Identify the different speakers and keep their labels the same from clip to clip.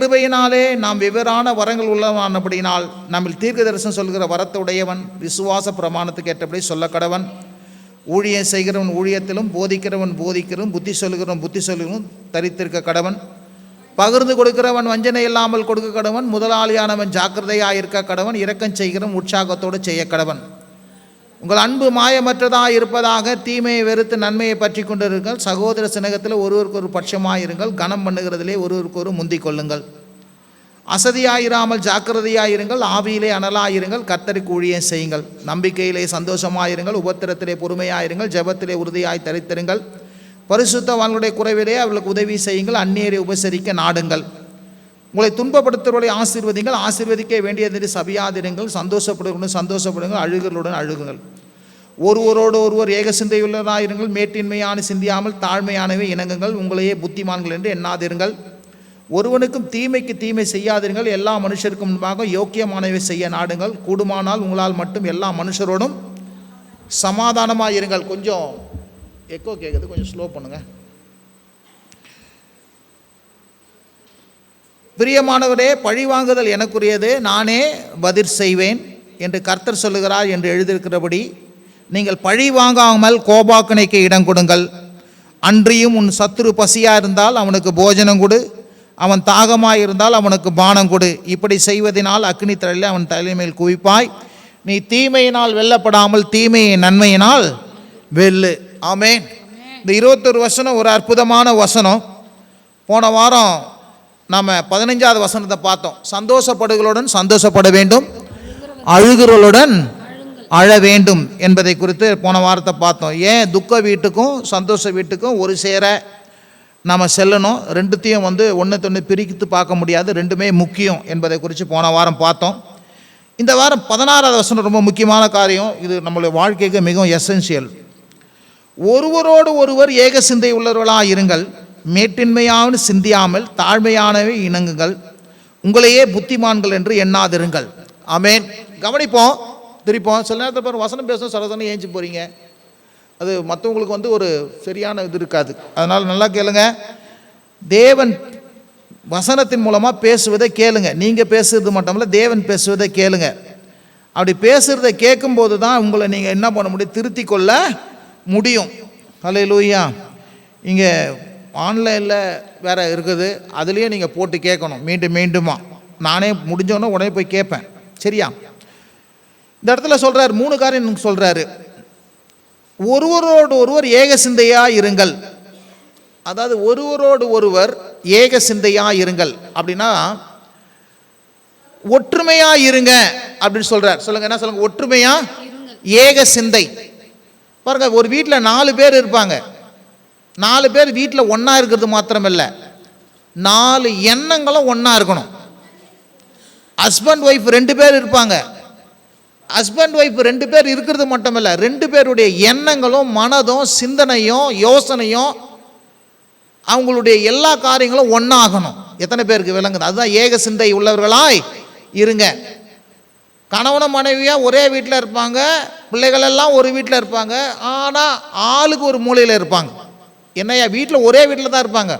Speaker 1: கிருபையினாலே நாம் வெவ்வேறான வரங்கள் உள்ளவானபடினால் நம்மில் தீர்க்க தரிசனம் சொல்கிற வரத்துடையவன் விசுவாச பிரமாணத்துக்கு ஏற்றபடி சொல்ல கடவன். ஊழியம் செய்கிறவன் ஊழியத்திலும், போதிக்கிறவன் போதிக்கிறவன், புத்தி சொல்கிறவன் புத்தி சொல்கிறவன் தரித்திருக்க கடவன். பகிர்ந்து கொடுக்கிறவன் வஞ்சனை இல்லாமல் கொடுக்க கடவன். முதலாளியானவன் ஜாக்கிரதையாக இருக்க கடவன். இரக்கம் செய்கிறவன் உற்சாகத்தோடு செய்ய கடவன். உங்கள் அன்பு மாயமற்றதாக இருப்பதாக. தீமையை வெறுத்து நன்மையை பற்றி கொண்டிருங்கள். சகோதர சிநேகத்தில் ஒருவருக்கு ஒரு பட்சமாயிருங்கள். கனம் பண்ணுகிறதிலே ஒருவருக்கு ஒரு முந்திக் கொள்ளுங்கள். அசதியாயிராமல் ஜாக்கிரதையாயிருங்கள். ஆவியிலே அனலாயிருங்கள். கர்த்தருக்கு ஊழியம் செய்யுங்கள். நம்பிக்கையிலே சந்தோஷமாயிருங்கள். உபத்திரத்திலே பொறுமையாயிருங்கள். ஜெபத்திலே உறுதியாய் தரித்திருங்கள். பரிசுத்தவான்களுடைய குறைவிலே அவர்களுக்கு உதவி செய்யுங்கள். அந்நியரை உபசரிக்க நாடுங்கள். உங்களை துன்பப்படுத்துவர்களை ஆசீர்வதிங்கள். ஆசீர்வதிக்க வேண்டியதை சபியாதிருங்கள். சந்தோஷப்படுவதுடன் சந்தோஷப்படுங்கள். அழுகளுடன் அழுகுங்கள். ஒருவரோடு ஒருவர் ஏக சிந்தையுள்ளதாயிருங்கள். மேட்டின்மையான சிந்தியாமல் தாழ்மையானவை இணங்குங்கள். உங்களையே புத்திமான்கள் என்று எண்ணாதிருங்கள். ஒருவனுக்கும் தீமைக்கு தீமை செய்யாதிருங்கள். எல்லா மனுஷருக்கும் முன்பாக யோக்கியமானவை செய்ய நாடுங்கள். கூடுமானால் உங்களால் மட்டும் எல்லா மனுஷரோடும் சமாதானமாக இருங்கள். கொஞ்சம் எக்கோ கேட்குது, கொஞ்சம் ஸ்லோ பண்ணுங்கள். பிரியமானவரே, பழிவாங்குதல் எனக்குரியது, நானே பதில் செய்வேன் என்று கர்த்தர் சொல்லுகிறார் என்று எழுதியிருக்கிறபடி நீங்கள் பழி வாங்காமல் கோபாக்கனைக்கு இடம் கொடுங்கள். அன்றியும் உன் சத்துரு பசியாக இருந்தால் அவனுக்கு போஜனம் கொடு, அவன் தாகமாக இருந்தால் அவனுக்கு பானம் கொடு. இப்படி செய்வதனால் அக்னி தழலில் அவன் தலைமையில் குவிப்பாய். நீ தீமையினால் வெல்லப்படாமல் தீமையை நன்மையினால் வெல்லு. ஆமென். இந்த 21 வசனம் ஒரு அற்புதமான வசனம். போன வாரம் நாம் 15வது வசனத்தை பார்த்தோம். சந்தோஷப்படுகளுடன் சந்தோஷப்பட வேண்டும், அழுகிறவர்களுடன் அழ வேண்டும் என்பதை குறித்து போன வாரத்தை பார்த்தோம். ஏன் துக்க வீட்டுக்கும் சந்தோஷ வீட்டுக்கும் ஒரு சேர நாம் செல்லணும்? ரெண்டுத்தையும் ஒன்று பிரித்து பார்க்க முடியாது, ரெண்டுமே முக்கியம் என்பதை குறித்து போன வாரம் பார்த்தோம். இந்த வாரம் 16வது வசனம் ரொம்ப முக்கியமான காரியம். இது நம்மளுடைய வாழ்க்கைக்கு மிகவும் எசென்சியல். ஒருவரோடு ஒருவர் ஏக சிந்தை உள்ளவர்களாக இருங்கள். மேட்டின்மையான சிந்தியாமல் தாழ்மையானவை இணங்குங்கள். உங்களையே புத்திமான்கள் என்று எண்ணாதிருங்கள். ஆமென். கவனிப்போம், திருப்போம். சில நேரத்தில் பாருங்கள், வசனம் பேசணும் சரசனை ஏஞ்சி போகிறீங்க. அது மற்றவங்களுக்கு ஒரு சரியான இது இருக்காது. அதனால் நல்லா கேளுங்க. தேவன் வசனத்தின் மூலமாக பேசுவதை கேளுங்க. நீங்கள் பேசுகிறது மட்டும் இல்லை, தேவன் பேசுவதை கேளுங்க. அப்படி பேசுகிறத கேட்கும்போது தான் உங்களை நீங்கள் என்ன பண்ண முடியும், திருத்தி கொள்ள முடியும். ஹல்லேலூயா. இங்கே ஆன்லைனில் வேறு இருக்குது, அதுலேயே நீங்கள் போட்டு கேட்கணும் மீண்டுமா. நானே முடிஞ்சோன்னே உடனே போய் கேட்பேன். சரியா? இந்த இடத்துல சொல்கிறார், 3 காரியம் சொல்கிறாரு. ஒருவரோடு ஒருவர் ஏக சிந்தையாக இருங்கள். அதாவது ஒருவரோடு ஒருவர் ஏக சிந்தையாக இருங்கள் அப்படின்னா ஒற்றுமையாக இருங்க அப்படின்னு சொல்கிறார். சொல்லுங்கள், என்ன சொல்லுங்கள்? ஒற்றுமையாக ஏக சிந்தை. பாருங்கள், ஒரு வீட்டில் 4 பேர் இருப்பாங்க. 4 பேர் வீட்டில் ஒன்றா இருக்கிறது மாத்திரமில்லை, 4 எண்ணங்களும் ஒன்றா இருக்கணும். ஹஸ்பண்ட் ஒய்ஃப் 2 பேர் இருப்பாங்க. ஹஸ்பண்ட் ஒய்ஃப் 2 பேர் இருக்கிறது மட்டுமில்லை, 2 பேருடைய எண்ணங்களும் மனதும் சிந்தனையும் யோசனையும் அவங்களுடைய எல்லா காரியங்களும் ஒன்றாகணும். எத்தனை பேருக்கு விளங்குது? அதுதான் ஏக சிந்தை உள்ளவர்களாய் இருங்க. கணவனும் மனைவியாக ஒரே வீட்டில் இருப்பாங்க, பிள்ளைகள் எல்லாம் ஒரு வீட்டில் இருப்பாங்க. ஆனால் ஆளுக்கு ஒரு மூலையில் இருப்பாங்க. என்னையா, வீட்டில் ஒரே வீட்டில் தான் இருப்பாங்க,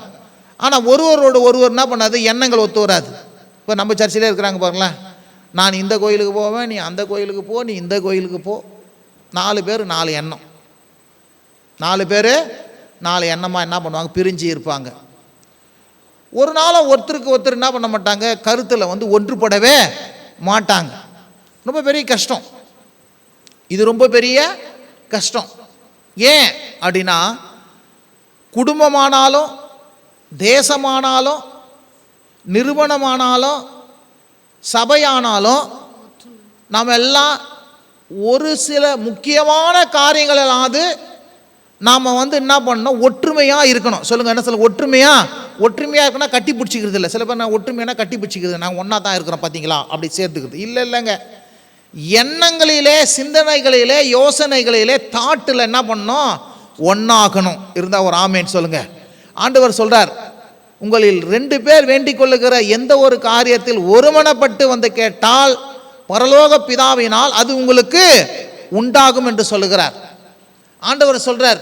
Speaker 1: ஆனால் ஒருவரோடு ஒருவர் என்ன பண்ணாது, எண்ணங்கள் ஒத்து வராது. இப்போ நம்ம சர்ச்சிலே இருக்கிறாங்க பாருங்களேன், நான் இந்த கோயிலுக்கு போவேன், நீ அந்த கோயிலுக்கு போ, நீ இந்த கோயிலுக்கு போ. 4 பேர் 4 எண்ணம். 4 பேர் 4 எண்ணமாக என்ன பண்ணுவாங்க, பிரிஞ்சு இருப்பாங்க. ஒரு நாளும் ஒருத்தருக்கு ஒருத்தர் என்ன பண்ண மாட்டாங்க, கருத்தில் ஒன்றுபடவே மாட்டாங்க. ரொம்ப பெரிய கஷ்டம் இது, ரொம்ப பெரிய கஷ்டம். ஏன் அப்படின்னா, குடும்பமானாலும் தேசமானாலும் நிறுவனமானாலும் சபையானாலும் நாம் எல்லாம் ஒரு சில முக்கியமான காரியங்களாவது நாம் என்ன பண்ணணும், ஒற்றுமையாக இருக்கணும். சொல்லுங்கள், என்ன சொல்லுங்கள்? ஒற்றுமையாக இருக்கணும். கட்டி பிடிச்சிக்கிறது இல்லை. சில பேர் நான் ஒற்றுமையான கட்டி பிடிச்சிக்கிறது, நாங்கள் ஒன்றா தான் இருக்கிறோம் பார்த்தீங்களா அப்படி சேர்த்துக்கிறது இல்லைங்க. எண்ணங்களிலே, சிந்தனைகளிலே, யோசனைகளிலே, தாட்டில் என்ன பண்ணணும், ஒன்றாகணும். இருந்தால் ஒரு ஆமேன்னு சொல்லுங்கள். ஆண்டவர் சொல்கிறார், உங்களில் 2 பேர் வேண்டிக் கொள்ளுகிற எந்த ஒரு காரியத்தில் ஒருமனப்பட்டு கேட்டால் பரலோக பிதாவினால் அது உங்களுக்கு உண்டாகும் என்று சொல்லுகிறார். ஆண்டவர் சொல்றார்,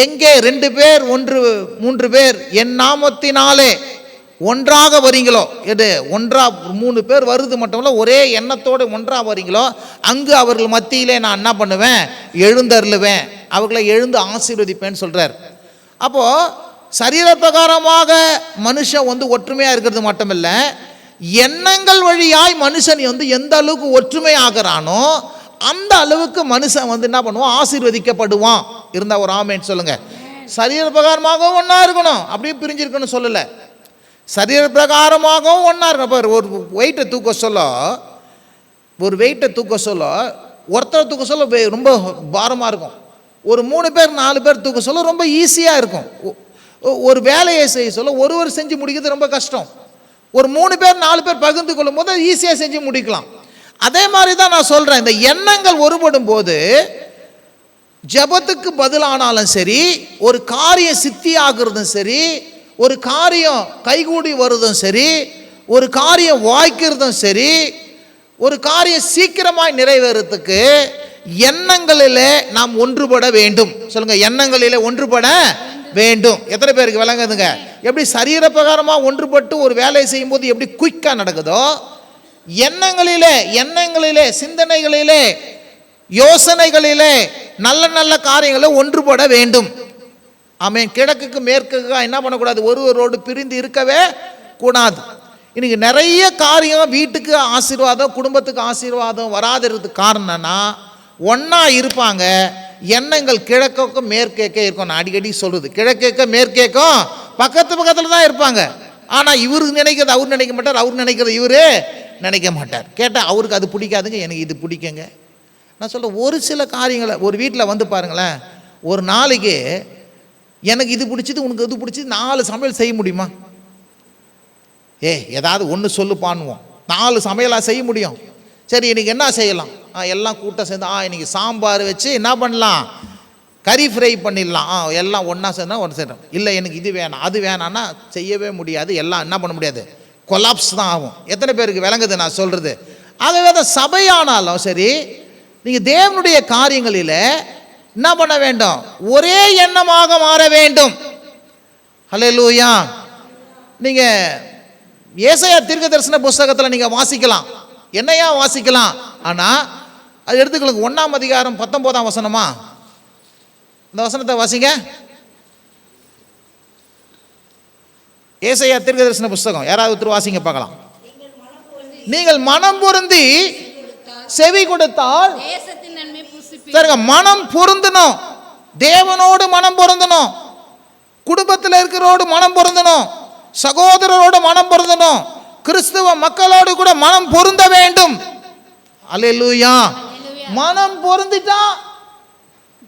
Speaker 1: எங்கே 2 பேர் 3 பேர் என் நாமத்தினாலே ஒன்றாக வரீங்களோ, எது ஒன்றா 3 பேர் வருது மட்டும் இல்லை, ஒரே எண்ணத்தோடு ஒன்றாக வரீங்களோ, அங்கு அவர்கள் மத்தியிலே நான் என்ன பண்ணுவேன், எழுந்தருளுவேன், அவர்களை எழுந்து ஆசீர்வதிப்பேன்னு சொல்கிறார். அப்போது சரீர பிரகாரமாக மனுஷன் வந்து ஒற்றுமையாக இருக்கிறது மட்டுமில்லை, எண்ணங்கள் வழியாய் மனுஷன் வந்து எந்த அளவுக்கு ஒற்றுமை ஆகிறானோ அந்த அளவுக்கு மனுஷன் வந்து என்ன பண்ணுவான், ஆசீர்வதிக்கப்படுவான். இருந்தால் ஒரு ஆமேன்னு சொல்லுங்கள். சரீர பிரகாரமாகவும் ஒன்றா இருக்கணும், அப்படியே பிரிஞ்சிருக்கணும் சொல்லலை, சரீர பிரகாரமாகவும் ஒன்றா இருக்கணும். ஒரு வெயிட்டை தூக்க சொல்ல ஒருத்தர் தூக்க சொல்ல ரொம்ப பாரமாக இருக்கும். ஒரு 3 பேர் 4 பேர் தூக்க சொல்ல ரொம்ப ஈஸியாக இருக்கும். ஒரு வேலையை செய்ய சொல்ல ஒருவர் செஞ்சு முடிக்கிறது ரொம்ப கஷ்டம். ஒரு 3 பேர் 4 பேர் பகிர்ந்து கொள்ளும் போது ஈஸியாக செஞ்சு முடிக்கலாம். அதே மாதிரி தான் நான் சொல்கிறேன், இந்த எண்ணங்கள் ஒருபடும் போது ஜபத்துக்கு பதிலானாலும் சரி, ஒரு காரியம் சித்தி ஆகுறதும் சரி, ஒரு காரியம் கைகூடி வருதும் சரி, ஒரு காரியம் வாய்க்கிறதும் சரி, ஒரு காரியம் சீக்கிரமாய் நிறைவேறதுக்கு எண்ணங்களிலே நாம் ஒன்றுபட வேண்டும். சொல்லுங்க, எண்ணங்களிலே ஒன்றுபட வேண்டும். எத்தனை பேருக்கு விளங்குதுங்க? எப்படி சரீர பிரகாரமாக ஒன்றுபட்டு ஒரு வேலையை செய்யும் போது எப்படி குயிக்காக நடக்குதோ, எண்ணங்களிலே சிந்தனைகளிலே யோசனைகளிலே நல்ல நல்ல காரியங்களை ஒன்றுபட வேண்டும். ஆமென். கிழக்குக்கு மேற்குக்கு என்ன பண்ணக்கூடாது, ஒருவரோடு பிரிந்து இருக்கவே கூடாது. இன்னைக்கு நிறைய காரியம் வீட்டுக்கு ஆசீர்வாதம், குடும்பத்துக்கு ஆசீர்வாதம் வராதுறதுக்கு காரணம்னா ஒன்றா இருப்பாங்க, எண்ணங்கள் கிழக்குக்கும் மேற்கேக்கே இருக்கும். நான் அடிக்கடி சொல்கிறது, கிழக்கேக்கும் மேற்கேக்கும் பக்கத்தில் தான் இருப்பாங்க. ஆனால் இவரு நினைக்கிறது அவர் நினைக்க மாட்டார், அவர் நினைக்கிறது இவர் நினைக்க மாட்டார். கேட்டால் அவருக்கு அது பிடிக்காதுங்க, எனக்கு இது பிடிக்குங்க. நான் சொல்கிறேன், ஒரு சில காரியங்களை ஒரு வீட்டில் வந்து பாருங்களேன், ஒரு நாளைக்கு எனக்கு இது பிடிச்சிது உனக்கு இது பிடிச்சிது 4 சமையல் செய்ய முடியுமா? ஏதாவது ஒன்று சொல்லு பண்ணுவோம். 4 சமையலாக செய்ய முடியும். சரி, இன்றைக்கி என்ன செய்யலாம்? எல்லாம் கூட்டம் சேர்ந்து இன்றைக்கி சாம்பார் வச்சு என்ன பண்ணலாம், கறி ஃப்ரை பண்ணிடலாம். எல்லாம் ஒன்றா சேர்ந்தா ஒன்று செய்யணும். இல்லை எனக்கு இது வேணாம் அது வேணான்னா செய்யவே முடியாது. எல்லாம் என்ன பண்ண முடியாது, கொலாப்ஸ் தான் ஆகும். எத்தனை பேருக்கு விளங்குது நான் சொல்கிறது? ஆகவே தான் சபையானாலும் சரி, நீங்கள் தேவனுடைய காரியங்களில் என்ன பண்ண வேண்டும், ஒரே எண்ணமாக மாற வேண்டும். ஹல்லேலூயா. நீங்கள் ஏசாயா தீர்க்கதரிசன புஸ்தகத்தில் நீங்கள் வாசிக்கலாம், என்னையா வாசிக்கலாம். ஆனால் அது எடுத்துக்கொள்ளுங்க, 1ஆம் அதிகாரம் 19ஆம் வசனமா, இந்த வசனத்தை வாசிங்க. ஏசாயா தீர்க்கதரிசன புஸ்தகம் யாராவது ஒருத்தர் வாசிங்க பார்க்கலாம். நீங்கள் மனம் பொருந்தி செவி கொடுத்தால், மனம் பொருந்தணும், தேவனோடு மனம் பொருந்தணும், குடும்பத்தில் இருக்கிறோடு மனம் பொருந்தணும், சகோதரரோடு மனம் பொருந்தணும், கிறிஸ்துவ மக்களோடு கூட மனம் பொருந்த வேண்டும். அல்லேலூயா. மனம் பொருந்திட்டா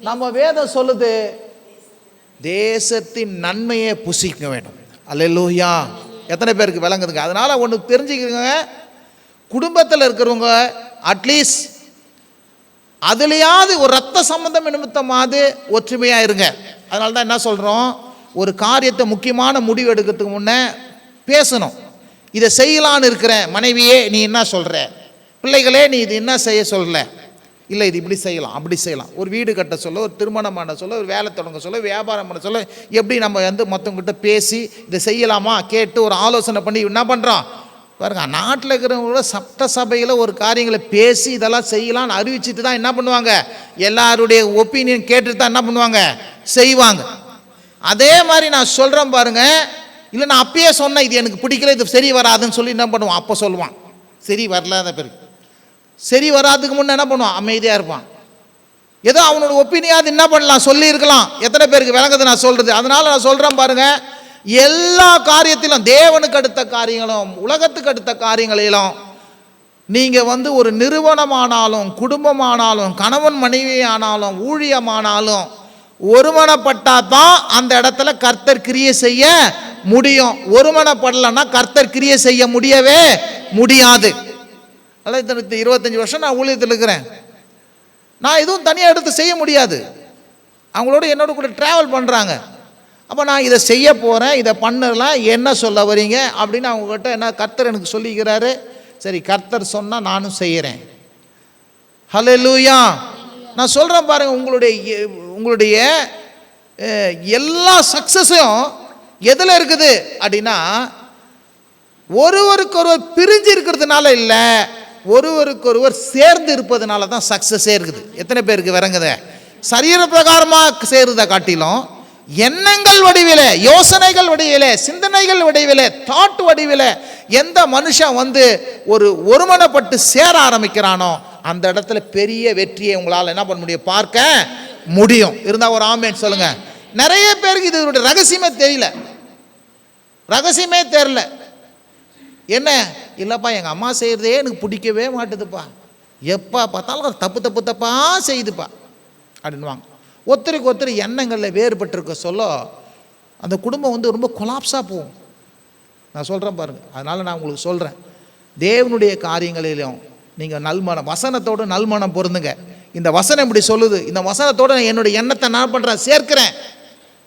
Speaker 1: நம்ம வேதம் சொல்லுது, தேசத்தின் நன்மையை புசிக்க வேண்டும். அல்லேலூயா. எத்தனை பேருக்கு விளங்குதுங்க? அதனால ஒன்று தெரிஞ்சுக்கங்க, குடும்பத்தில் இருக்கிறவங்க அட்லீஸ்ட் அதுலையாவது ஒரு ரத்த சம்பந்தம் நிமித்தமாவது ஒற்றுமையாக இருங்க. அதனால தான் என்ன சொல்கிறோம், ஒரு காரியத்தை முக்கியமான முடிவு எடுக்கிறதுக்கு முன்னே பேசணும். இதை செய்யலான்னு இருக்கிறேன், மனைவியே நீ என்ன சொல்கிற, பிள்ளைகளே நீ இது என்ன செய்ய சொல்ல, இல்லை இது இப்படி செய்யலாம் அப்படி செய்யலாம். ஒரு வீடு கட்ட சொல்ல, ஒரு திருமணம் பண்ண சொல்ல, ஒரு வேலை தொடங்க சொல்ல, வியாபாரம் பண்ண சொல்ல, எப்படி நம்ம வந்து மற்றவங்கிட்ட பேசி இதை செய்யலாமா கேட்டு ஒரு ஆலோசனை பண்ணி என்ன பண்ணுறோம் பாருங்க. நாட்டில் இருக்கிறவங்களோட சட்ட சபையில் ஒரு காரியங்களை பேசி இதெல்லாம் செய்யலாம்னு அறிவிச்சிட்டு தான் என்ன பண்ணுவாங்க, எல்லாருடைய ஒப்பீனியன் கேட்டுட்டு தான் என்ன பண்ணுவாங்க, செய்வாங்க. அதே மாதிரி நான் சொல்கிறேன் பாருங்க, இல்லை நான் அப்பயே சொன்னேன் இது எனக்கு பிடிக்கல, இது சரி வராதுன்னு சொல்லி என்ன பண்ணுவான், அப்போ சொல்லுவான் சரி வரலாத பிறகு. சரி வராதுக்கு முன்னே என்ன பண்ணுவான், அமைதியாக இருப்பான். ஏதோ அவனோட ஒப்பீனியாவது என்ன பண்ணலாம் சொல்லியிருக்கலாம். எத்தனை பேருக்கு விளங்குது நான் சொல்கிறது? அதனால் நான் சொல்கிறேன் பாருங்கள், எல்லா காரியத்திலும், தேவனுக்கு அடுத்த காரியங்களும் உலகத்துக்கு அடுத்த காரியங்களிலும் நீங்கள் வந்து ஒரு நிறுவனமானாலும், குடும்பமானாலும், கணவன் மனைவி ஆனாலும், ஊழியமானாலும் ஒருமனப்பட்டால் தான் அந்த இடத்துல கர்த்தர் கிரியை செய்ய முடியும். ஒருமனப்படலைன்னா கர்த்தர் கிரியை செய்ய முடியவே முடியாது. அதாவது 25 வருஷம் நான் ஊழியத்தில் இருக்கிறேன், நான் எதுவும் தனியாக எடுத்து செய்ய முடியாது. அவங்களோட என்னோட கூட ட்ராவல் பண்ணுறாங்க. அப்போ நான் இதை செய்ய போகிறேன், இதை பண்ணலாம், என்ன சொல்ல வரீங்க அப்படின்னு அவங்கக்கிட்ட என்ன கர்த்தர் எனக்கு சொல்லிக்கிறாரு. சரி, கர்த்தர் சொன்னால் நானும் செய்கிறேன். ஹல்லேலூயா. நான் சொல்கிறேன் பாருங்கள், உங்களுடைய எல்லா சக்ஸஸும் எதில் இருக்குது அப்படின்னா, ஒருவருக்கொருவர் பிரிஞ்சு இருக்கிறதுனால இல்லை, ஒருவருக்கொருவர் சேர்ந்து இருப்பதுனால தான் சக்ஸஸே இருக்குது. எத்தனை பேருக்கு விளங்குத? சரீர பிரகாரமாக சேருதை காட்டிலும் எண்ணங்கள் வடிவிலே, யோசனைகள் வடிவிலே, சிந்தனைகள் வடிவிலே, தாட் வடிவிலே எந்த மனுஷன் ஒருமனப்பட்டு சேர ஆரம்பிக்கிறானோ அந்த இடத்துல பெரிய வெற்றியை உங்களால் என்ன பண்ண முடியும்? பார்க்க முடியும். இருந்தால் ஒரு ஆமேன் சொல்லுங்க. நிறைய பேருக்கு இதனுடைய ரகசியமே தெரியல. ரகசியமே தெரியல. என்ன இல்லைப்பா, எங்கள் அம்மா செய்கிறதே எனக்கு பிடிக்கவே மாட்டுதுப்பா, எப்போ பார்த்தாலும் தப்பு தப்பு தப்பாக செய்யுதுப்பா அப்படின்வாங்க. ஒருத்தருக்கு ஒருத்தர் எண்ணங்களில் வேறுபட்டிருக்க சொல்ல அந்த குடும்பம் ரொம்ப கொலாப்ஸாக போகும். நான் சொல்கிறேன் பாருங்கள். அதனால் நான் உங்களுக்கு சொல்கிறேன், தேவனுடைய காரியங்களிலும் நீங்கள் நல்மனம், வசனத்தோடு நல்மனம் பொருந்துங்க. இந்த வசனம் இப்படி சொல்லுது, இந்த வசனத்தோடு என்னுடைய எண்ணத்தை நான் பண்ணுறேன், சேர்க்கிறேன்.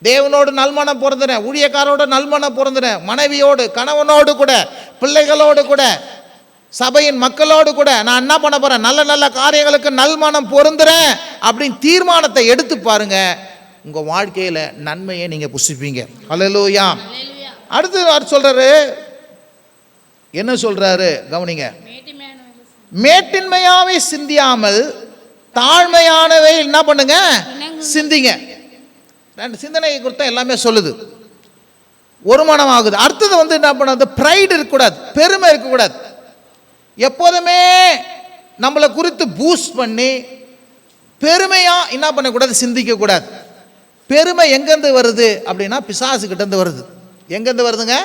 Speaker 1: தேவனோடு நல்மனம் பொருந்துறேன், ஊழியக்காரோடு நல்மனம் பொருந்துறேன், மனைவியோடு, கணவனோடு கூட, பிள்ளைகளோடு கூட, சபையின் மக்களோடு கூட நான் என்ன பண்ண போகிறேன்? நல்ல நல்ல காரியங்களுக்கு நல்மனம் பொருந்துறேன் அப்படின்னு தீர்மானத்தை எடுத்து பாருங்க. உங்கள் வாழ்க்கையில் நன்மையை நீங்கள் புசிப்பீங்க. ஹல்லேலூயா. அடுத்து சொல்கிறாரு, என்ன சொல்கிறாரு கவனிங்க. மேட்டின்மையாவை சிந்தியாமல் தாழ்மையானவை என்ன பண்ணுங்க? சிந்திங்க. ரெண்டு சிந்தனையை கொடுத்தா எல்லாமே சொல்லுது. ஒரு மனம் ஆகுது. அடுத்தது என்ன பண்ணாது? ப்ரைடு இருக்கக்கூடாது, பெருமை இருக்கக்கூடாது. எப்போதுமே நம்மளை குறித்து பூஸ்ட் பண்ணி பெருமையாக என்ன பண்ணக்கூடாது? சிந்திக்கக்கூடாது. பெருமை எங்கேருந்து வருது அப்படின்னா பிசாசுக்கிட்டேருந்து வருது. எங்கேருந்து வருதுங்க?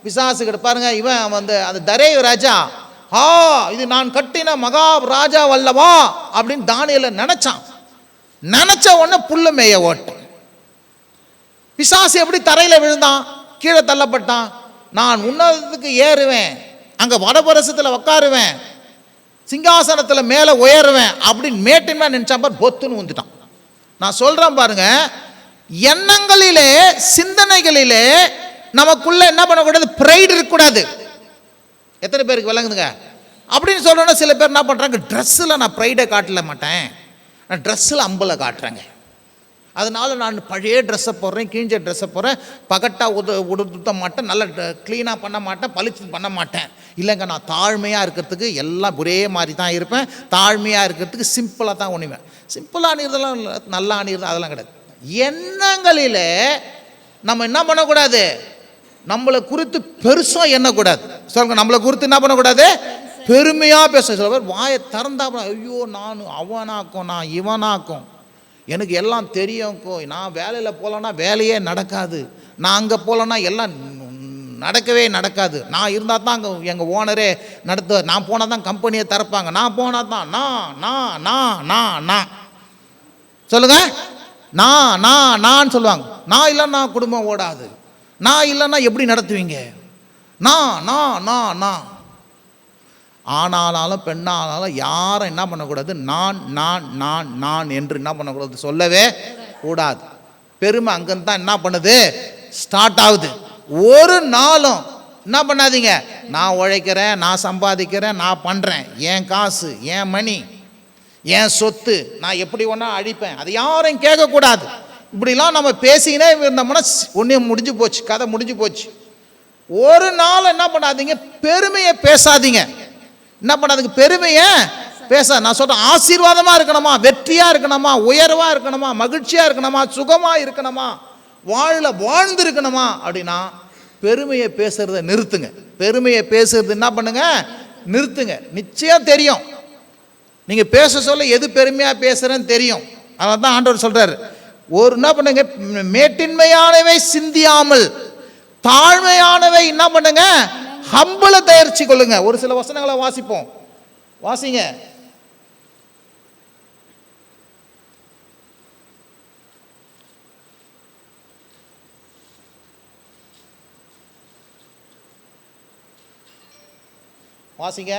Speaker 1: பிசாசுக்கிட்ட. பாருங்க, இவன் அந்த தரேயு ராஜா, இது நான் கட்டின மகா ராஜா வல்லவா அப்படின்னு தானியேல நினைச்சான். நினைச்ச உடனே புல்ல மேய ஓட்டம். பிசாசு எப்படி தரையில் விழுந்தான்? கீழே தள்ளப்பட்டான். நான் உன்னதத்துக்கு ஏறுவேன், அங்கே வடபரசத்தில் உட்காருவேன், சிங்காசனத்தில் மேலே உயருவேன் அப்படின்னு மேட்டின்மே நினைச்சான் பார், பொத்துன்னு வந்துட்டான். நான் சொல்கிறேன் பாருங்க, எண்ணங்களிலே, சிந்தனைகளிலே நமக்குள்ள என்ன பண்ணக்கூடாது? ப்ரைடு இருக்கக்கூடாது. எத்தனை பேருக்கு விளங்குதுங்க? அப்படின்னு சொல்கிறோன்னா சில பேர் என்ன பண்ணுறாங்க? ட்ரெஸ்ஸில் நான் ப்ரைடை காட்டல மாட்டேன், நான் ட்ரெஸ்ஸில் அம்பலை காட்டுறேங்க. அதனால நான் பழைய ட்ரெஸ்ஸை போடுறேன், கிழிஞ்ச ட்ரெஸ்ஸை போடுறேன், பகட்டாக உடுத்த மாட்டேன், நல்லா க்ளீனாக பண்ண மாட்டேன், பளிச்சு பண்ண மாட்டேன். இல்லைங்க, நான் தாழ்மையாக இருக்கிறதுக்கு எல்லாம் ஒரே மாதிரி தான் இருப்பேன், தாழ்மையாக இருக்கிறதுக்கு சிம்பிளாக தான் உணிவேன். சிம்பிளாக அணிகிறதெல்லாம் நல்லா அணிகிறது அதெல்லாம் கிடையாது. எண்ணங்களில் நம்ம என்ன பண்ணக்கூடாது? நம்மளை குறித்து பெருசாக எண்ணக்கூடாது. சொல்லுங்க, நம்மளை குறித்து என்ன பண்ணக்கூடாது? பெருமையாக பேச. சில பேர் வாயை திறந்தா, ஐயோ நான் அவனாக்கும், நான் இவனாக்கும், எனக்கு எல்லாம் தெரியும்க்கோ, நான் வேலையில் போகலன்னா வேலையே நடக்காது, நான் அங்கே போகலன்னா எல்லாம் நடக்கவே நடக்காது, நான் இருந்தால் தான் அங்கே எங்கள் ஓனரே நடத்துவார், நான் போனால் தான் கம்பெனியை திறப்பாங்க, நான் போனால் தான் நான் சொல்லுங்கள், நான் சொல்லுவாங்க. நான் இல்லைன்னா குடும்பம் ஓடாது, நான் இல்லைன்னா எப்படி நடத்துவீங்க, நான் ஆனாலும் பெண்ணானாலும் யாரும் என்ன பண்ணக்கூடாது? நான் என்று என்ன பண்ணக்கூடாது? சொல்லவே கூடாது. பெருமை அங்கேருந்து தான் என்ன பண்ணுது? ஸ்டார்ட் ஆகுது. ஒரு நாளும் என்ன பண்ணாதீங்க, நான் உழைக்கிறேன், நான் சம்பாதிக்கிறேன், நான் பண்ணுறேன், என் காசு, என் மணி, என் சொத்து, நான் எப்படி ஒன்றா அழிப்பேன், அது யாரையும் கேட்கக்கூடாது. இப்படிலாம் நம்ம பேசிக்கினே இருந்தோம்னா ஒன்றே முடிஞ்சு போச்சு, கதை முடிஞ்சு போச்சு. ஒரு நாள் என்ன பண்ணாதீங்க? பெருமையை பேசாதீங்க. என்ன பண்ணாதுங்க? பெருமையை பேச. நான் சொல்கிறேன், ஆசீர்வாதமாக இருக்கணுமா, வெற்றியாக இருக்கணுமா, உயர்வாக இருக்கணுமா, மகிழ்ச்சியாக இருக்கணுமா, சுகமாக இருக்கணுமா, வாழ்ந்து இருக்கணுமா அப்படின்னா பெருமையை பேசுறதை நிறுத்துங்க. பெருமையை பேசுறது என்ன பண்ணுங்க? நிறுத்துங்க. நிச்சயம் தெரியும், நீங்கள் பேச சொல்ல எது பெருமையாக பேசுகிறேன்னு தெரியும். அதனால தான் ஆண்டவர் சொல்கிறார், என்ன பண்ணுங்க? மேட்டின்மையானவை சிந்தியாமல் தாழ்மையானவை என்ன பண்ணுங்க? ஹம்பிளை தயாரிச்சு கொள்ளுங்க. ஒரு சில வசனங்களை வாசிப்போம், வாசிங்க. வாசிங்க.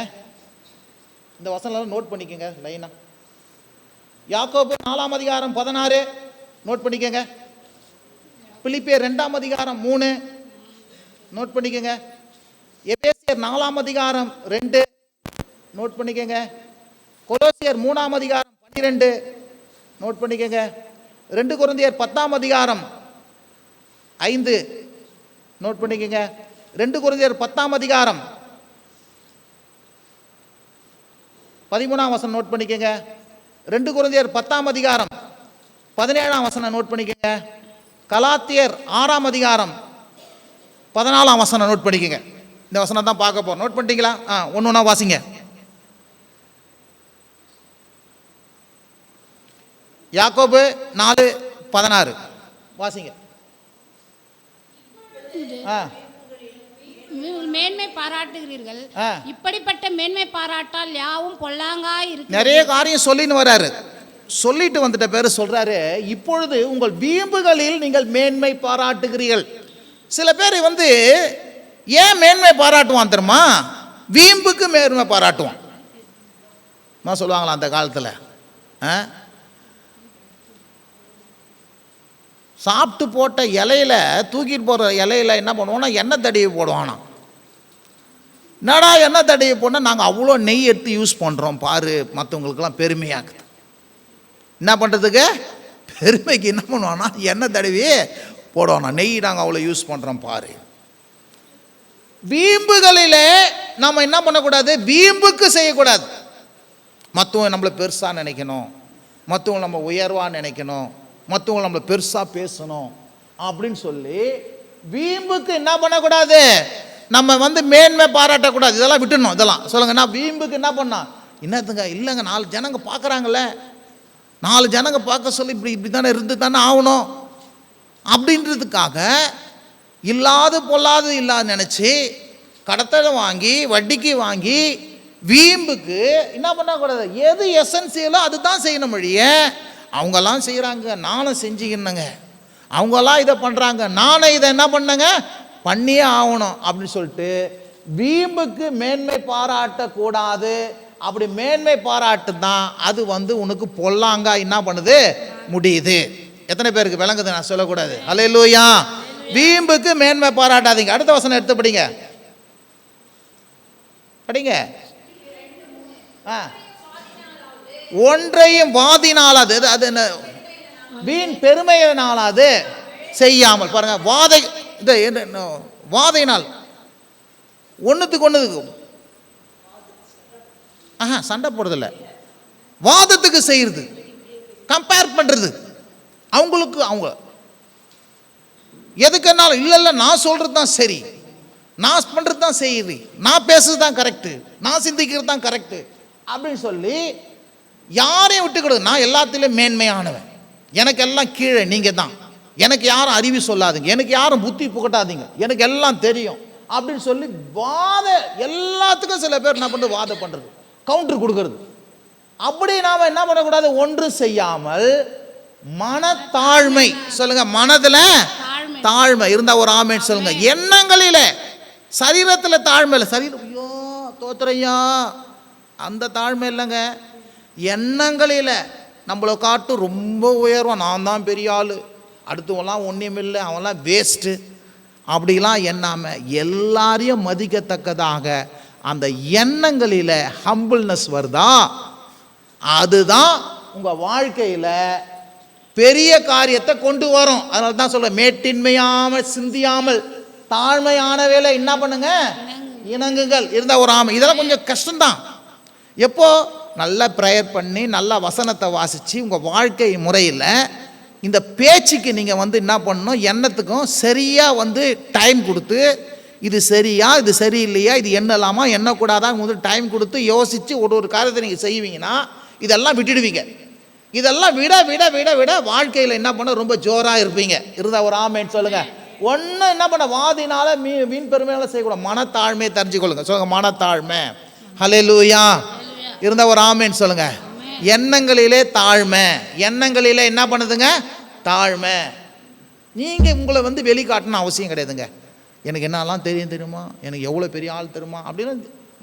Speaker 1: இந்த வசனம் நோட் பண்ணிக்கோங்க லைனா. யாக்கோபு 4ஆம் அதிகாரம் 16 நோட் பண்ணிக்கோங்க. பிலிப்பியர் 2ஆம் அதிகாரம் 3 நோட் பண்ணிக்கோங்க. எபேசியர் 4ஆம் அதிகாரம் 2 நோட் பண்ணிக்கோங்க. கொலோசியர் 3ஆம் அதிகாரம் 12 நோட் பண்ணிக்கோங்க. 2 கொரிந்தியர் 10ஆம் அதிகாரம் 5 நோட் பண்ணிக்கோங்க. 2 கொரிந்தியர் 10ஆம் அதிகாரம் 13ஆம் வசனம் நோட் பண்ணிக்கங்க. 2 கொரிந்தியர் 10ஆம் அதிகாரம் 17ஆம் வசனம் நோட் பண்ணிக்கங்க. கலாத்தியர் 6ஆம் அதிகாரம் 14ஆம் வசனம் நோட் பண்ணிக்கங்க. இந்த வசனம் தான் பார்க்க போறோம். நோட் பண்ணிட்டீங்களா? ஒன்று ஒன்றா வாசிங்க. யாக்கோபு 4:16 வாசிங்க.
Speaker 2: மேன்மை பாராட்டுகிறீர்கள். இப்படிப்பட்ட மேன்மை பாராட்டால் யாவும் பொல்லாங்காய் இருக்கு.
Speaker 1: நிறைய காரியம் சொல்லின்னு வராரு. சொல்லிட்டு வந்துட்ட பேரு சொல்றாரு, இப்பொழுது உங்கள் வீம்புகளில் நீங்கள் மேன்மை பாராட்டுகிறீர்கள். சில பேர் ஏன் மேன்மை பாராட்டுவான் தெரியுமா? வீம்புக்கு மேன்மை பாராட்டுவான். சொல்லுவாங்களா அந்த காலத்தில்? சாப்பிட்டு போட்ட இலையில, தூக்கிட்டு போகிற இலையில என்ன பண்ணுவோன்னா எண்ணெய் தடவி போடுவானா. என்னடா எண்ணெய் தடவி போனால் நாங்கள் அவ்வளோ நெய் எடுத்து யூஸ் பண்ணுறோம் பாரு, மற்றவங்களுக்கெல்லாம் பெருமையாக்குது. என்ன பண்ணுறதுக்கு? பெருமைக்கு என்ன பண்ணுவானா எண்ணெய் தடவி போடுவானா, நெய் நாங்கள் அவ்வளோ யூஸ் பண்ணுறோம் பாரு. வீம்புகளிலே நம்ம என்ன பண்ணக்கூடாது? வீம்புக்கு செய்யக்கூடாது. மற்றவங்க நம்மளை பெருசாக நினைக்கணும், மற்றவங்க நம்ம உயர்வாக நினைக்கணும், மற்றவங்க நம்மளை பெருசாக பேசணும் அப்படின்னு சொல்லி வீம்புக்கு என்ன பண்ணக்கூடாது? நம்ம மேன்மை பாராட்டக்கூடாது. இதெல்லாம் விட்டுணும். இதெல்லாம் சொல்லுங்க. நான் வீம்புக்கு என்ன பண்ணா என்னத்துங்க? இல்லைங்க, 4 ஜனங்க பார்க்குறாங்களே, 4 ஜனங்க பார்க்க சொல்லி இப்படி தானே இருந்து தானே ஆகணும் அப்படின்றதுக்காக இல்லாது பொல்லாது இல்லாத நினச்சி கடத்தலை வாங்கி வட்டிக்கு வாங்கி வீம்புக்கு என்ன பண்ணக்கூடாது? எது எசென்சியலோ அதுதான் செய்யணும். மொழிய அவங்கெல்லாம் செய்கிறாங்க, நானும் செஞ்சுக்கணுங்க. அவங்கெல்லாம் இதை பண்ணுறாங்க, நானும் இதை என்ன பண்ணங்க பண்ணியே ஆகணும் அப்படின்னு சொல்லிட்டு வீம்புக்கு மேன்மை பாராட்டக்கூடாது. அப்படி மேன்மை பாராட்டு தான் அது உனக்கு பொல்லாங்கா என்ன பண்ணுது முடியுது. எத்தனை பேருக்கு விளங்குது? நான் சொல்லக்கூடாது. அல்லேலூயா. வீம்புக்கு மேன்மை பாராட்டாதீங்க. அடுத்த வசனம் எடுத்து படிங்க. படிங்க. ஒன்றையும் வாதினாலாது, அது என்ன? வீண் பெருமையினாலாது செய்யாமல். பாருங்க, வாதையினால் ஒன்றுத்துக்கு சண்டை போடுறதில்ல, வாதத்துக்கு செய்யறது, கம்பேர் பண்றது. அவங்களுக்கு அவங்க எதுக்குன்னாலும் இல்லை நான் சொல்றது தான் சரி, நான் பண்றது தான் செய்யுது, நான் பேசுறது தான் கரெக்டு, நான் சிந்திக்கிறது தான் கரெக்டு அப்படின்னு சொல்லி யாரையும் விட்டு கொடுங்க. நான் எல்லாத்திலும் மேன்மையானவன், எனக்கு எல்லாம் கீழே நீங்க தான், எனக்கு யாரும் அறிவு சொல்லாதீங்க, எனக்கு யாரும் புத்தி புகட்டாதீங்க, எனக்கு எல்லாம் தெரியும் அப்படின்னு சொல்லி எல்லாத்துக்கும் சில பேர் என்ன பண்ணுறது? வாதம் பண்ணுறது, கவுண்டர் கொடுக்கறது. அப்படி நாம என்ன பண்ணக்கூடாது? ஒன்றும் செய்யாமல் மனத்தாழ்மை. சொல்லுங்க, மனதில் தாழ்மை இருந்தா ஒரு ஆமென் சொல்லுங்க. எண்ணங்களில, சரீரத்தில் தாழ்மை இல்லை. சரீரம் ஐயோ தோத்துறையா அந்த தாழ்மை இல்லைங்க. எண்ணங்களில் நம்மளை காட்டு ரொம்ப உயர்வான், நான் தான் பெரிய ஆள், அடுத்தவெல்லாம் ஒன்றும் இல்லை, அவன்லாம் வேஸ்ட்டு அப்படிலாம் எண்ணாமல் எல்லாரையும் மதிக்கத்தக்கதாக அந்த எண்ணங்களில் ஹம்பிள்னஸ் வருதா, அதுதான் உங்கள் வாழ்க்கையில் பெரிய காரியத்தை கொண்டு வரும். அதனால தான் சொல்ல, மேட்டின்மையாமல் சிந்தியாமல் தாழ்மையான வேலை என்ன பண்ணுங்க? இணங்குங்கள் இருந்தால் ஒரு ஆமை. இதெல்லாம் கொஞ்சம் கஷ்டம்தான். எப்போ நல்லா ப்ரேயர் பண்ணி நல்லா வசனத்தை வாசித்து உங்கள் வாழ்க்கை முறையில் இந்த பேச்சுக்கு நீங்கள் என்ன பண்ணணும்? எண்ணத்துக்கும் சரியாக டைம் கொடுத்து, இது சரியா இது சரியில்லையா, இது எண்ணலாமா எண்ணக்கூடாதா டைம் கொடுத்து யோசித்து ஒரு காரியத்தை நீங்கள் செய்வீங்கன்னா இதெல்லாம் விட்டுடுவீங்க. இதெல்லாம் விட விட விட விட வாழ்க்கையில் என்ன பண்ண ரொம்ப ஜோராக இருப்பீங்க. இருந்தால் ஒரு ஆமேன்னு சொல்லுங்கள். ஒன்றும் என்ன பண்ண வாதினால வீண் பெருமையால் செய்யக்கூடாது. மனத்தாழ்மையை தெரிஞ்சுக்கொள்ளுங்க. சொல்லுங்கள், மனத்தாழ்மை. ஹல்லேலூயா. இருந்தால் ஒரு ஆமேன்னு சொல்லுங்கள். எண்ணங்களிலே தாழ்மை. எண்ணங்களிலே என்ன பண்ணுதுங்க? தாழ்மை. நீங்கள் உங்களை வெளிக்காட்டணும் அவசியம் கிடையாதுங்க. எனக்கு என்னெல்லாம் தெரியுமா, எனக்கு எவ்வளோ பெரிய ஆள் தெரியுமா அப்படின்னு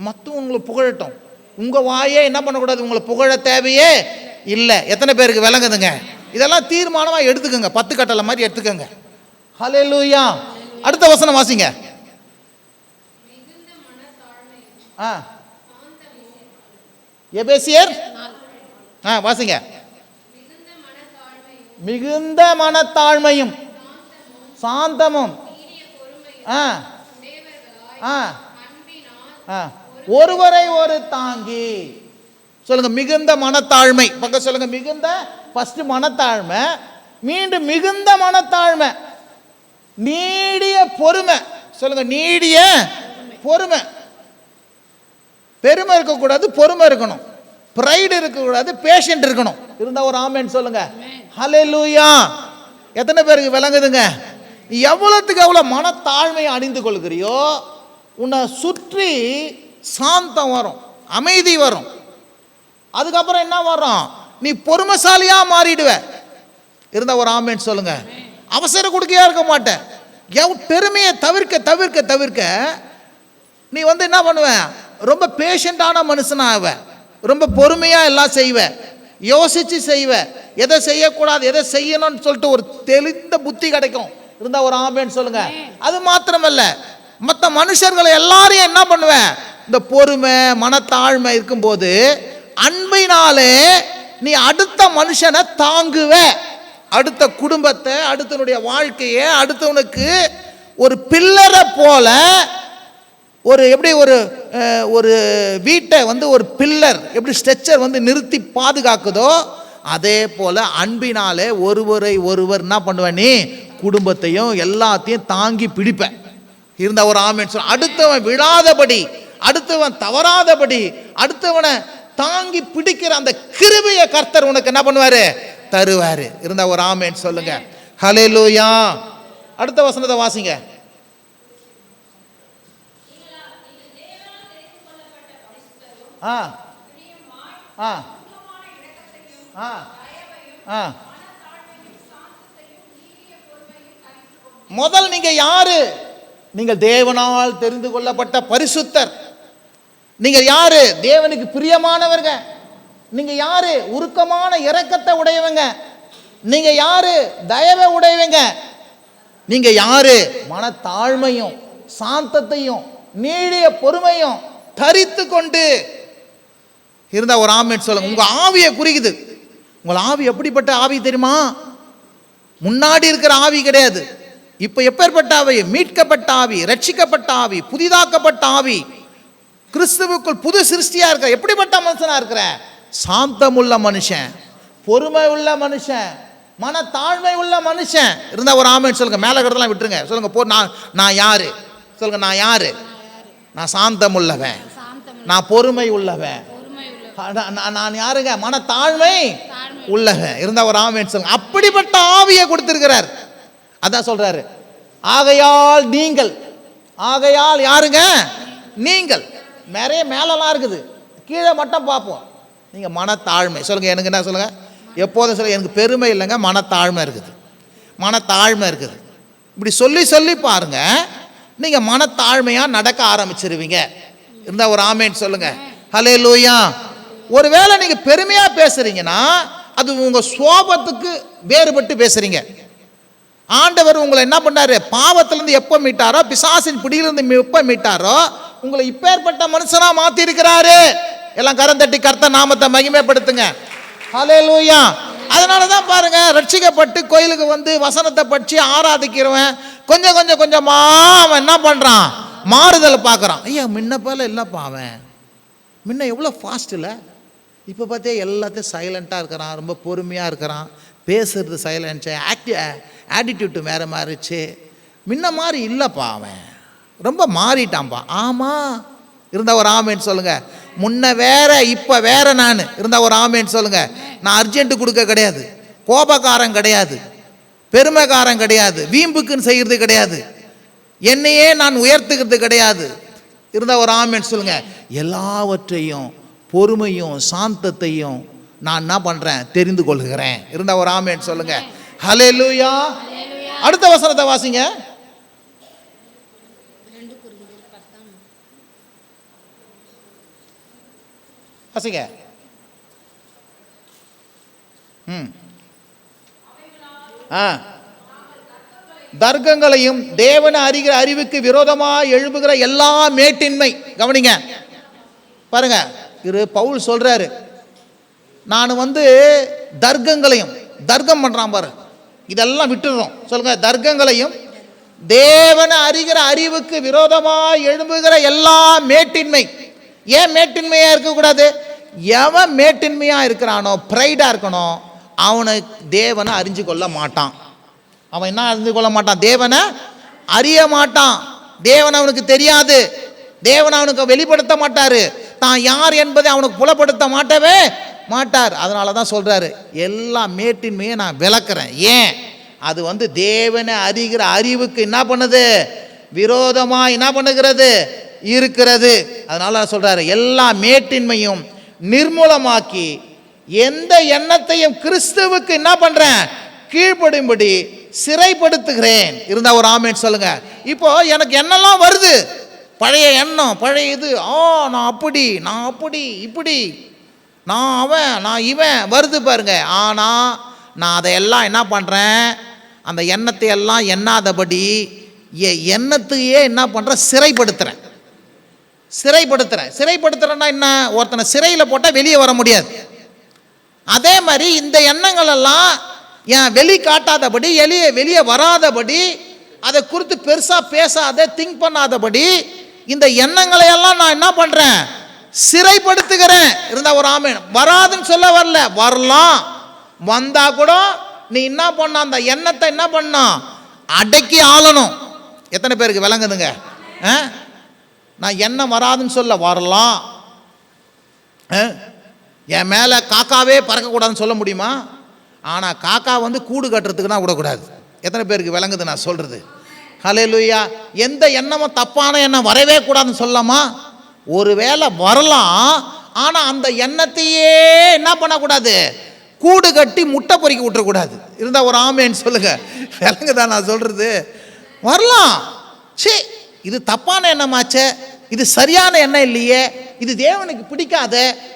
Speaker 1: மற்றவங்க உங்களை புகழட்டும். உங்கள் வாயே என்ன பண்ணக்கூடாது? உங்களை புகழ தேவையே இல்லை. எத்தனை பேருக்கு விளங்குதுங்க? இதெல்லாம் தீர்மானமாக எடுத்துக்கோங்க, 10 கட்டளை மாதிரி எடுத்துக்கோங்க. ஹல்லேலூயா. அடுத்த வசனம் வாசிங்க. எபேசியர் வாசிங்க. மிகுந்த மனத்தாழ்மையும் சாந்தமும் ஒருவரை ஒரு தாங்கி. சொல்லுங்க மிகுந்த மனத்தாழ்மை. பக்கம் சொல்லுங்க மிகுந்த. ஃபர்ஸ்ட் மனத்தாழ்மை, மீண்டும் மிகுந்த மனத்தாழ்மை, நீடிய பொறுமை. சொல்லுங்க நீடிய பொறுமை. பெருமை இருக்கக்கூடாது, பொறுமை இருக்கணும். பிரைடு இருக்கக்கூடாது, பேஷண்ட் இருக்கணும். இருந்தா ஒரு ஆமென் சொல்லுங்க. ஹல்லேலூயா. எத்தனை பேருக்கு விளங்குதுங்க? எவ்வளவுக்கு எவ்வளவு மனத்தாழ்மையை அணிந்து கொள்கிறியோ உன்னை சுற்றி சாந்தம் வரும், அமைதி வரும். அதுக்கப்புறம் என்ன வரும்? நீ பொறுமைசாலியா மாறிடுவ. இருந்தா ஒரு ஆமென் சொல்லுங்க. அவசர கொடுக்கையா இருக்க மாட்டேன். பெருமையை தவிர்க்க தவிர்க்க தவிர்க்க நீ என்ன பண்ணுவ? ரொம்ப பேஷண்டான மனுஷனா ஆவ. ரொம்ப பொறுமையா எல்லாம் செய்வ, யோசிச்சு செய்வ. எதை செய்யக்கூடாது எதை செய்யணும்னு சொல்லிட்டு ஒரு தெளிந்த புத்தி கிடைக்கும். இருந்தா ஒரு ஆமென் சொல்லுங்க. அது மாத்திரமல்ல, மற்ற மனுஷர்களை எல்லாரையும் என்ன பண்ணுவேன்? இந்த பொறுமை மனத்தாழ்மை இருக்கும்போது அன்பினாலே நீ அடுத்த மனுஷனை தாங்குவ. அடுத்த குடும்பத்தை, அடுத்தவனுடைய வாழ்க்கையை, அடுத்தவனுக்கு ஒரு பில்லரை போல, ஒரு எப்படி ஒரு வீட்டை ஒரு பில்லர் எப்படி ஸ்ட்ரெச்சர் நிறுத்தி பாதுகாக்குதோ அதே போல அன்பினாலே ஒருவரை ஒருவர் என்ன பண்ணுவேன்? நீ குடும்பத்தையும் எல்லாத்தையும் தாங்கி பிடிப்பேன். இருந்த ஒரு ஆமென் சொல்ல. அடுத்தவன் விழாதபடி, அடுத்தவன் தவறாதபடி, அடுத்தவனை தாங்கி பிடிக்கிற அந்த கிருபையை கர்த்தர் உனக்கு என்ன பண்ணுவாரு? தருவாரு. இருந்த ஒரு ஆமென் சொல்லுங்க. ஹல்லேலூயா. அடுத்த வசனத்தை வாசிங்க. முதல் நீங்க யாரு? நீங்கள் தேவனால் தெரிந்து கொள்ளப்பட்ட பரிசுத்தர். நீங்க யாரு? தேவனுக்கு பிரியமானவங்க. நீங்க யாரு? உருக்கமான இரக்கத்தை உடையவங்க. நீங்க யாரு? தயவை உடையவங்க. நீங்க யாரு? மனத்தாழ்மையும் சாந்தத்தையும் நீடிய பொறுமையும் தரித்து கொண்டு. இருந்தா ஒரு ஆமென் சொல்லுங்க. உங்க ஆவியை குறிக்குது. உங்கள் ஆவி எப்படிப்பட்ட ஆவி தெரியுமா? முன்னாடி இருக்கிற ஆவி கிடையாது. இப்ப எப்பேற்பட்ட ஆவி? மீட்கப்பட்ட ஆவி, ரட்சிக்கப்பட்ட ஆவி, புதிதாக்கப்பட்ட ஆவி, கிறிஸ்துவுக்குள் புது சிருஷ்டியா இருக்க. எப்படிப்பட்ட மனுஷனா இருக்கிற? சாந்தமுள்ள மனுஷன், பொறுமை உள்ள மனுஷன், மனத்தாழ்மை உள்ள மனுஷன். இருந்தா ஒரு ஆமென் சொல்லுங்க. மேல கடத்தலாம் விட்டுருங்க. சொல்லுங்க போ. நான் யாரு? சொல்லுங்க நான் யாரு? நான் சாந்தம் உள்ளவன், நான் பொறுமை உள்ளவன், நான் யாருங்க? மனத்தாழ்மை உள்ளவன். இருந்தா ஒரு ஆமென் சொல்லுங்க. அப்படிப்பட்ட ஆவியை கொடுத்திருக்கிறார். அதான் சொல்றாரு. ஆகையால் நீங்கள். ஆகையால் யாருங்க? நீங்கள். நிறைய மேலெல்லாம் இருக்குது, கீழே மட்டும் பார்ப்போம். நீங்க மனத்தாழ்மை சொல்லுங்க. எனக்கு என்ன சொல்லுங்க? எப்போதும் சொல்லுங்க. எனக்கு பெருமை இல்லைங்க, மனத்தாழ்மை இருக்குது. மனத்தாழ்மை இருக்குது. இப்படி சொல்லி சொல்லி பாருங்க, நீங்க மனத்தாழ்மையா நடக்க ஆரம்பிச்சிருவீங்க. இருந்தா ஒரு ஆமென் சொல்லுங்க. ஹல்லேலூயா. ஒருவேளை நீங்க பெருமையா பேசுறீங்கன்னா அது உங்க சுவாபத்துக்கு வேறுபட்டு பேசுறீங்க. ஆண்டவர் உங்களை என்ன பண்ணாரு? பாவத்திலிருந்து எப்போ மீட்டாரோ, பிசாசின் பிடியிலிருந்து எப்போ மீட்டாரோ, உங்களை இப்பேற்பட்ட மனுஷனா மாத்தி இருக்கிறாரு. எல்லாம் கரம் தட்டி கர்த்தர் நாமத்தை மகிமைப்படுத்துங்க. ஹல்லேலூயா. அதனாலதான் பாருங்க, ரட்சிக்கப்பட்டு கோயிலுக்கு வசனத்தை படிச்சு ஆராதிக்கிறவன் கொஞ்சம் கொஞ்சம் கொஞ்சமா அவன் என்ன பண்றான்? மாறுதல் பார்க்கறான். ஐயா முன்ன போல இல்லப்பா, அவன் முன்ன எவ்வளோ ஃபாஸ்ட் இல்லை, இப்போ பார்த்தே எல்லாத்தையும் சைலண்ட்டாக இருக்கிறான், ரொம்ப பொறுமையாக இருக்கிறான், பேசுறது சைலன்ஸு, ஆட்டிடியூட்டு வேறு மாறிச்சு, முன்ன மாதிரி இல்லைப்பா, அவன் ரொம்ப மாறிட்டான்ப்பா. ஆமாம். இருந்தால் ஒரு ஆமேன்னு சொல்லுங்கள். முன்ன வேற இப்போ வேற. நான் இருந்தால் ஒரு ஆமேன்னு சொல்லுங்கள். நான் அர்ஜென்ட்டு கொடுக்க கிடையாது, கோபக்காரன் கிடையாது, பெருமைக்காரன் கிடையாது, வீம்புக்குன்னு செய்கிறது கிடையாது, என்னையே நான் உயர்த்துக்கிறது கிடையாது. இருந்தால் ஒரு ஆமேன்னு சொல்லுங்கள். எல்லாவற்றையும் பொறுமையும் சாந்தத்தையும் நான் என்ன பண்ணுறேன்? தெரிந்து கொள்கிறேன். இருந்தால் ஒரு ஆமேன்னு சொல்லுங்கள். ஹல்லேலூயா. அடுத்த வசனத்தை வாசிங்க. வாசிங்க. தர்க்கங்களையும் தேவனை அறிகிற அறிவுக்கு விரோதமாக எழுப்புகிற எல்லா மேட்டின்மை. கவனிங்க பாருங்க, பவுல் சொல்றாரு, நான் தர்க்கங்களையும், தர்க்கம் பண்றான் பாரு, இதெல்லாம் விட்டுடுறோம். சொல்லுங்க, தர்க்கங்களையும் தேவனை அறிகிற அறிவுக்கு விரோதமாக எழும்புகிற எல்லா மேட்டின்மை. ஏன் மேட்டின்மையாக இருக்கக்கூடாது? எவன் மேட்டின்மையாக இருக்கிறானோ, ப்ரைடாக இருக்கணும், அவனை தேவனை அறிஞ்சு கொள்ள மாட்டான். அவன் என்ன அறிந்து கொள்ள மாட்டான்? தேவனை அறிய மாட்டான். தேவன் அவனுக்கு தெரியாது. தேவன் அவனுக்கு வெளிப்படுத்த மாட்டார். தான் யார் என்பதை அவனுக்கு புலப்படுத்த மாட்டவே மாட்டார். அதனால தான் சொல்கிறாரு, எல்லா மேட்டின்மையை நான் விளக்குறேன். ஏன்? அது தேவனை அறிகிற அறிவுக்கு என்ன பண்ணுது? விரோதமாக என்ன பண்ணுகிறது? இருக்கிறது. அதனால சொல்கிறாரு, எல்லா மேட்டின்மையும் நிர்மூலமாக்கி எந்த எண்ணத்தையும் கிறிஸ்துவுக்கு என்ன பண்ணுறேன்? கீழ்ப்படும்படி சிறைப்படுத்துகிறேன். இருந்தா ஒரு ஆமென் சொல்லுங்க. இப்போ எனக்கு என்னெல்லாம் வருது? பழைய எண்ணம், பழைய இது, நான் அப்படி, நான் அப்படி, இப்படி, நான் அவன், நான் இவன் வருது பாருங்க. ஆனால் நான் அதையெல்லாம் என்ன பண்ணுறேன்? அந்த எண்ணத்தை எல்லாம் எண்ணாதபடி எண்ணத்தையே என்ன பண்ணுறேன்? சிறைப்படுத்துகிறேன். சிறைப்படுத்துறேன்னா என்ன? ஒருத்தனை சிறையில் போட்டால் வெளியே வர முடியாது. அதே மாதிரி இந்த எண்ணங்கள் எல்லாம் ஏன் வெளி காட்டாதபடி, வெளியே வராதபடி, அதை குறித்து பெருசாக பேசாத, திங்க் பண்ணாதபடி இந்த எண்ணங்களை எல்லாம் நான் என்ன பண்ணுறேன்? சிறைப்படுத்துகிறேன். இருந்தா ஒரு ஆமென். வராதுன்னு சொல்ல வரல, வரலாம். வந்தா கூட நீ என்ன பண்ண? அந்த எண்ணத்தை என்ன பண்ண? அடக்கி ஆளணும். எத்தனை பேருக்கு விளங்குதுங்க? நான் எண்ணம் வராதுன்னு சொல்ல, வரலாம். என் மேலே காக்காவே பறக்கக்கூடாதுன்னு சொல்ல முடியுமா? ஆனால் காக்கா கூடு கட்டுறதுக்குன்னா விடக்கூடாது. எத்தனை பேருக்கு விளங்குது நான் சொல்கிறது? ஹல்லேலூயா. எந்த எண்ணமும் தப்பான எண்ணம் வரவே கூடாதுன்னு சொல்லலாமா? ஒருவேளை வரலாம், ஆனால் அந்த எண்ணத்தையே என்ன பண்ணக்கூடாது? கூடு கட்டி முட்டை பொறிக்க விட்டுறக்கூடாது. இருந்தால் ஒரு ஆமேன்னு சொல்லுங்க. விளங்குதான் நான் சொல்கிறது? வரலாம். சரி, இது தப்பான எண்ணமாச்சே, இது சரியான எண்ணம் இல்லையே, இது தேவனுக்கு பிடிக்காத,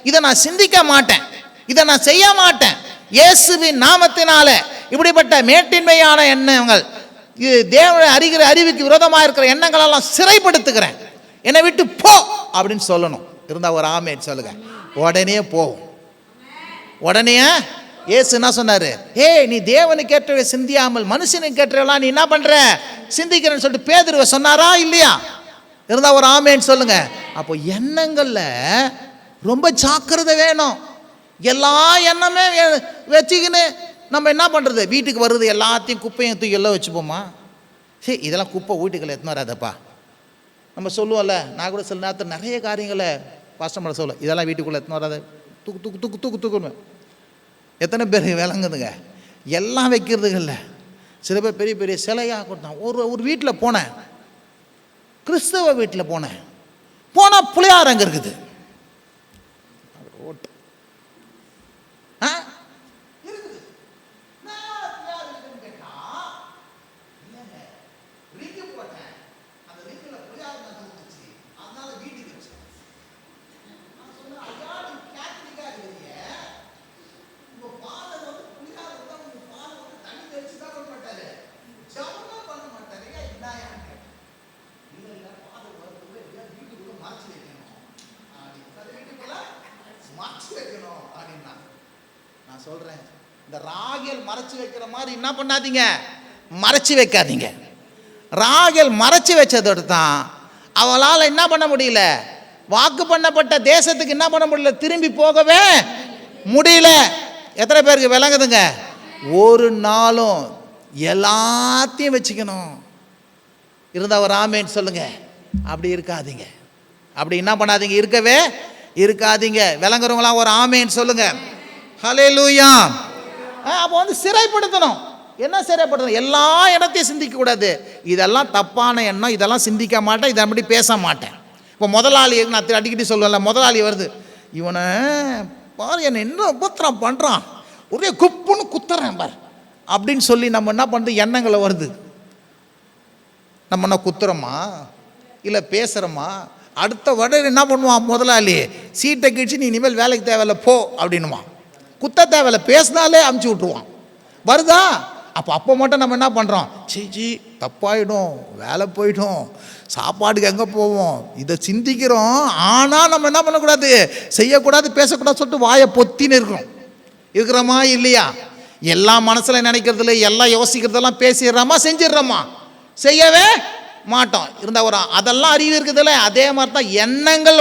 Speaker 1: இதை நான் சிந்திக்க மாட்டேன், இதை நான் செய்ய மாட்டேன். இயேசுவின் நாமத்தினால இப்படிப்பட்ட மேட்டின்மையான எண்ணங்கள், இது தேவனை அறிகிற அறிவுக்கு விரோதமாக இருக்கிற எண்ணங்கள் எல்லாம் சிறைப்படுத்துகிறேன், என்னை விட்டு போ அப்படின்னு சொல்லணும். இருந்தால் ஒரு ஆமேன் சொல்லுங்க. உடனே போகும். உடனே இயேசு என்ன சொன்னார்? நீ தேவனுக்கு ஏற்றவை சிந்தியாமல் மனுஷனுக்கு ஏற்றவெல்லாம் நீ என்ன பண்ணுற? சிந்திக்கிறேன்னு சொல்லிட்டு பேதுருவை சொன்னாரா இல்லையா? இருந்தால் ஒரு ஆமேன்னு சொல்லுங்க. அப்போ எண்ணங்களில் ரொம்ப ஜாக்கிரதை வேணும். எல்லா எண்ணமே வச்சுக்கின்னு நம்ம என்ன பண்ணுறது? வீட்டுக்கு வருது எல்லாத்தையும் குப்பையும் தூக்கி எல்லாம் வச்சுப்போமா? சரி, இதெல்லாம் குப்பை வீட்டுக்குள்ள எத்தனை வராதப்பா நம்ம சொல்லுவோம்ல. நான் கூட சில நேரத்தில் நிறைய காரியங்களை பாஸ்டர் சொல்லுவேன், இதெல்லாம் வீட்டுக்குள்ளே எத்தனை வராது, தூக்கு தூக்கு தூக்கு தூக்கு தூக்குன்னு. எத்தனை பேர் விளங்குதுங்க? எல்லாம் வைக்கிறதுக்கு இல்லை. சில பேர் பெரிய பெரிய சிலையாக கொடுத்தான். ஒரு வீட்டில் போனேன், கிறிஸ்தவ வீட்டில் போனேன். போனால் புளியார் அங்கே இருக்குது. நான் சொல்றேன், இந்த ராகேல் மறைச்சு வைக்கிற மாதிரி என்ன பண்ணாதீங்க, மறைச்சு வைக்காதீங்க. ராகேல் மறைச்சு வச்சதோடு தான் அவளால் என்ன பண்ண முடியல, வாக்கு பண்ணப்பட்ட தேசத்துக்கு என்ன பண்ண முடியல, திரும்பி போகவே முடியல. எத்தனை பேருக்கு விளங்குதுங்க? ஒரு நாளும் எல்லாத்தையும் வச்சுக்கணும். இருந்தா ஒரு ஆமேன்னு சொல்லுங்க. அப்படி இருக்காதீங்க, அப்படி என்ன பண்ணாதீங்க, இருக்கவே இருக்காதீங்க. விளங்குறவங்களாம் ஒரு ஆமேன்னு சொல்லுங்க. ஹல்லேலூயா. அப்போ சிறைப்படுத்தணும். என்ன சிறைப்படுத்தணும்? எல்லா எண்ணத்தையும் சிந்திக்க கூடாது. இதெல்லாம் தப்பான எண்ணம், இதெல்லாம் சிந்திக்க மாட்டேன், இதை அப்படி பேச மாட்டேன். இப்போ முதலாளி, நான் அடிக்கடி சொல்லுவேன்ல, முதலாளி வருது, இவனை பாரு என்ன என்ன உபத்திரம் பண்ணுறான், ஒரே குப்புன்னு குத்துறேன் பார் அப்படின்னு சொல்லி நம்ம என்ன பண்ணுறது, எண்ணங்களை வருது. நம்ம என்ன குத்துறோமா இல்லை பேசுகிறோமா? அடுத்த வடை என்ன பண்ணுவான் முதலாளி, சீட்டை கிழிச்சு நீ இனிமேல் வேலைக்கு தேவையில்ல போ அப்படின்னுவான். குத்த தேவையில்ல, பேசினாலே அமுச்சு விட்ருவான். வருதா? அப்போ மட்டும் நம்ம என்ன பண்ணுறோம், சீச்சி தப்பாயிடும், வேலை போயிடும், சாப்பாடுக்கு எங்கே போவோம், இதை சிந்திக்கிறோம். ஆனால் நம்ம என்ன பண்ணக்கூடாது, செய்யக்கூடாது, பேசக்கூடாது சொல்லிட்டு வாயை பொத்தின்னு இருக்கிறோமா இல்லையா? எல்லாம் மனசில் நினைக்கிறதுல, எல்லாம் யோசிக்கிறதெல்லாம் பேசிடுறோமா, செஞ்சிடுறோமா? செய்யவே மாட்டோம். இருந்தால் ஒரு அதெல்லாம் அறிவு இருக்குதுல்ல, அதே மாதிரி தான் எண்ணங்கள்